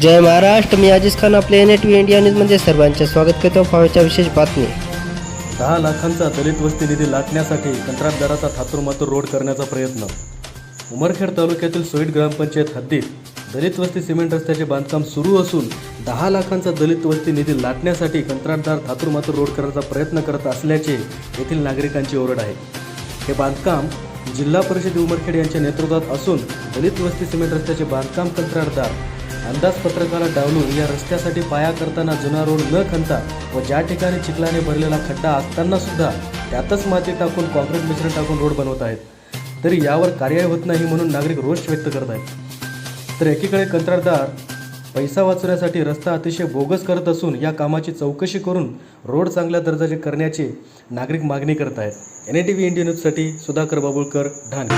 जय महाराष्ट्र. मी अजीज खान. आपल्या NATV India न्यूजमध्ये सर्वांचे स्वागत करतो. पाहायच्या विशेष बातमी. 10 लाखांचा दलित वस्ती निधी लाटण्यासाठी कंत्राटदाराचा थातुरमातुर रोड करण्याचा प्रयत्न. उमरखेड तालुक्यातील सोईट ग्रामपंचायत हद्दीत दलित वस्ती सिमेंट रस्त्याचे बांधकाम सुरू असून 10 लाखांचा दलित वस्ती निधी लाटण्यासाठी कंत्राटदार थातुरमातुर रोड करण्याचा प्रयत्न करत असल्याचे येथील नागरिकांची ओरड आहे. हे बांधकाम जिल्हा परिषद उमरखेड यांच्या नेतृत्वात असून दलित वस्ती सिमेंट रस्त्याचे बांधकाम कंत्राटदार अंदाजपत्रकाला डावलून या रस्त्यासाठी पाया करताना जुना रोड न खणता व ज्या ठिकाणी चिखलाने भरलेला खड्डा असताना सुद्धा त्यातच माती टाकून कॉन्क्रीट मिश्रण टाकून रोड बनवत आहेत. तरी यावर कार्यवाही होत नाही म्हणून नागरिक रोष व्यक्त करत आहेत. तर एकीकडे कंत्राटदार पैसा वाचवण्यासाठी रस्ता अतिशय बोगस करत असून या कामाची चौकशी करून रोड चांगल्या दर्जाचे करण्याची नागरिक मागणी करत आहेत. NATV इंडिया न्यूजसाठी सुधाकर बाबुळकर, ढाणे.